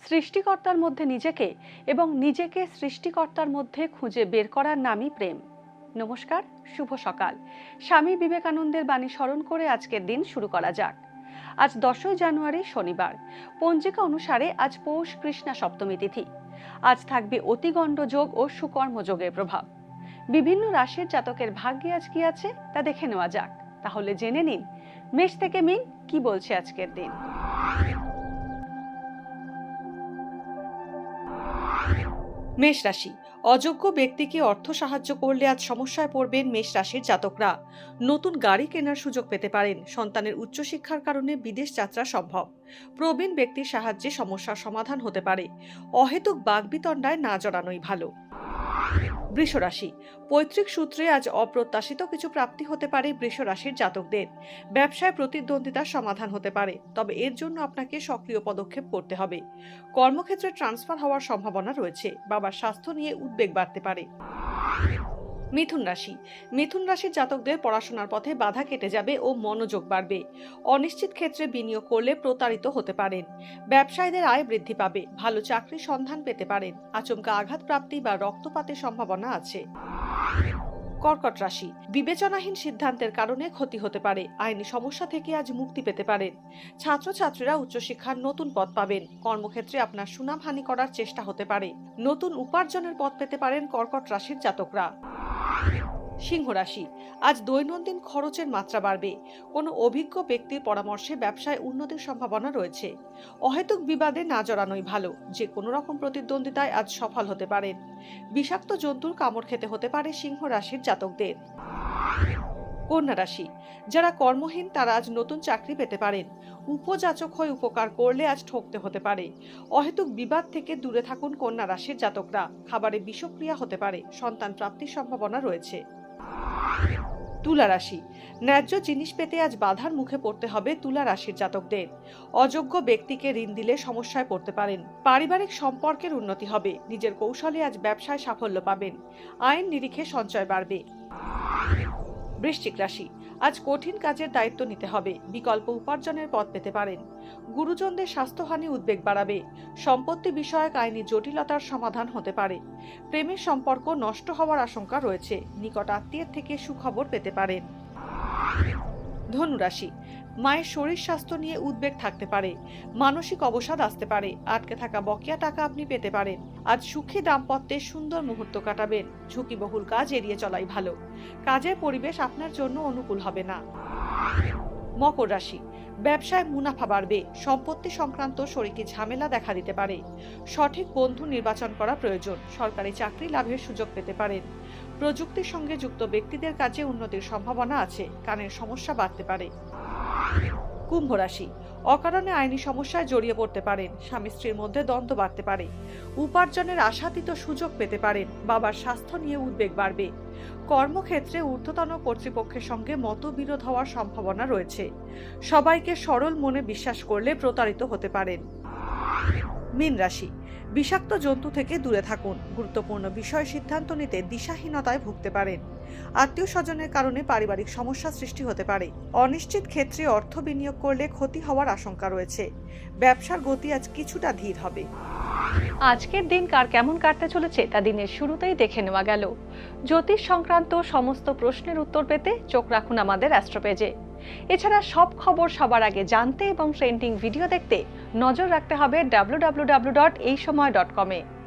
সৃষ্টিকর্তার মধ্যে নিজেকে এবং নিজেকে সৃষ্টিকর্তার মধ্যে খুঁজে বের করার নামই প্রেম। নমস্কার, শুভ সকাল। স্বামী বিবেকানন্দের বাণী স্মরণ করে আজকের দিন শুরু করা যাক। আজ 10ই জানুয়ারি, শনিবার। পঞ্জিকা অনুসারে আজ পৌষ কৃষ্ণা সপ্তমী তিথি। আজ থাকবে অতিগণ্ড যোগ ও সুকর্ম যোগের প্রভাব। বিভিন্ন রাশির জাতকের ভাগ্যে আজ কি আছে তা দেখে নেওয়া যাক। তাহলে জেনে নিন মেষ থেকে মিন কি বলছে আজকের দিন। মেষ রাশি, অযোগ্য ব্যক্তিকে অর্থ সাহায্য করলে আজ সমস্যায় পড়বেন মেষ রাশির জাতকরা। নতুন গাড়ি কেনার সুযোগ পেতে পারেন। সন্তানের উচ্চশিক্ষার কারণে বিদেশ যাত্রা সম্ভব। প্রবীণ ব্যক্তির সাহায্যে সমস্যার সমাধান হতে পারে। অহেতুক বাগবিতণ্ডায় না জড়ানোই ভালো। বৃষ রাশি, পৈতৃক সূত্রে আজ অপ্রত্যাশিত কিছু প্রাপ্তি হতে পারে বৃষ রাশির জাতকদের। ব্যবসায় প্রতিদ্বন্দ্বিতার সমাধান হতে পারে, তবে এর জন্য আপনাকে সক্রিয় পদক্ষেপ করতে হবে। কর্মক্ষেত্রে ট্রান্সফার হওয়ার সম্ভাবনা রয়েছে। বাবার স্বাস্থ্য নিয়ে উদ্বেগ বাড়তে পারে। মিথুন রাশি, মিথুন রাশির জাতকদের পড়াশোনার পথে বাধা কেটে যাবে ও মনোযোগ বাড়বে। অনিশ্চিত ক্ষেত্রে বিনিয়োগ করলে প্রতারিত হতে পারেন। ব্যবসায়ীদের আয় বৃদ্ধি পাবে। ভালো চাকরির সন্ধান পেতে পারেন। আচমকা আঘাত প্রাপ্তি বা রক্তপাতের সম্ভাবনা আছে। কর্কট রাশি, বিবেচনাহীন সিদ্ধান্তের কারণে ক্ষতি হতে পারে। আইনি সমস্যা থেকে আজ মুক্তি পেতে পারেন। ছাত্রছাত্রীরা উচ্চশিক্ষার নতুন পথ পাবেন। কর্মক্ষেত্রে আপনার সুনামহানি করার চেষ্টা হতে পারে। নতুন উপার্জনের পথ পেতে পারেন কর্কট রাশির জাতকরা। সিংহ রাশি, আজ দৈনন্দিন খরচের মাত্রা বাড়বে। কোনো অভিজ্ঞ ব্যক্তির পরামর্শে ব্যবসায় উন্নতির সম্ভাবনা রয়েছে। অহেতুক বিবাদে না জড়ানোই ভালো। যে কোনো রকম প্রতিদ্বন্দ্বিতায় আজ সফল হতে পারেন। বিষাক্ত জন্তুর কামড় খেতে হতে পারে সিংহ রাশির জাতকদের। কন্যা রাশি, যারা কর্মহীন তারা আজ নতুন চাকরি পেতে পারেন। উপযাচক হয়ে উপকার করলে আজ ঠকতে হতে পারে। অহেতুক বিবাদ থেকে দূরে থাকুন কন্যা রাশির জাতকরা। খাবারে বিষক্রিয়া হতে পারে। সন্তান প্রাপ্তির সম্ভাবনা রয়েছে। তুলা রাশি, ন্যায্য জিনিস পেতে আজ বাধার মুখে পড়তে হবে তুলা রাশির জাতকদের। অযোগ্য ব্যক্তিকে ঋণ দিলে সমস্যায় পড়তে পারেন। পারিবারিক সম্পর্কের উন্নতি হবে। নিজের কৌশলে আজ ব্যবসায় সাফল্য পাবেন। আইন নিরিখে সঞ্চয় বাড়বে। বৃশ্চিক রাশি, আজ কঠিন কাজের দায়িত্ব নিতে হবে। বিকল্প উপার্জনের পথ পেতে পারেন। গুরুজনদের স্বাস্থ্যহানি উদ্বেগ বাড়াবে। সম্পত্তি বিষয়ক আইনি জটিলতার সমাধান হতে পারে। প্রেমের সম্পর্ক নষ্ট হওয়ার আশঙ্কা রয়েছে। নিকট আত্মীয়ের থেকে সুখবর পেতে পারেন। ধনু রাশি, মায়ের শরীর স্বাস্থ্য নিয়ে উদ্বেগ থাকতে পারে। মানসিক অবসাদ আসতে পারে। আটকে থাকা বকেয়া টাকা আপনি পেতে পারেন। আজ সুখী দাম্পত্যে সুন্দর মুহূর্ত কাটাবেন। ঝুঁকিবহুল কাজ এড়িয়ে চলাই ভালো। কাজের পরিবেশ আপনার জন্য অনুকূল হবে না। মকর রাশি, ব্যবসায় মুনাফা বাড়বে। সম্পত্তি সংক্রান্ত শরিকি ঝামেলা দেখা দিতে পারে। সঠিক বন্ধু নির্বাচন করা প্রয়োজন। সরকারি চাকরি লাভের সুযোগ পেতে পারেন। প্রযুক্তির সঙ্গে যুক্ত ব্যক্তিদের কাজে উন্নতির সম্ভাবনা আছে। কানের সমস্যা বাড়তে পারে। কুম্ভ রাশি, অকারণে আইনি সমস্যায় জড়িয়ে পড়তে পারেন। স্বামী স্ত্রীর মধ্যে দ্বন্দ্ব বাড়তে পারে। উপার্জনের আশাতীত সুযোগ পেতে পারেন। বাবার স্বাস্থ্য নিয়ে উদ্বেগ বাড়বে। কর্মক্ষেত্রে ঊর্ধ্বতন কর্তৃপক্ষের সঙ্গে মতবিরোধ হওয়ার সম্ভাবনা রয়েছে। সবাইকে সরল মনে বিশ্বাস করলে প্রতারিত হতে পারেন। মীন রাশি, বিষাক্ত জন্তু থেকে দূরে থাকুন। গুরুত্বপূর্ণ বিষয় সিদ্ধান্ত নিতে দিশাহীনতায় ভুগতে পারেন। আত্মীয় স্বজনের কারণে পারিবারিক সমস্যা সৃষ্টি হতে পারে। অনিশ্চিত ক্ষেত্রে অর্থ বিনিয়োগ করলে ক্ষতি হওয়ার আশঙ্কা রয়েছে। ব্যবসার গতি আজ কিছুটা ধীর হবে। আজকের দিন কার কেমন কাটতে চলেছে তা দিনের শুরুতেই দেখে নেওয়া গেল। জ্যোতিষ সংক্রান্ত সমস্ত প্রশ্নের উত্তর পেতে চোখ রাখুন আমাদের অ্যাস্ট্রো পেজে। এছাড়া সব খবর সবার আগে জানতে এবং ট্রেন্ডিং ভিডিও দেখতে নজর রাখতে হবে www.এইসময়.com-এ।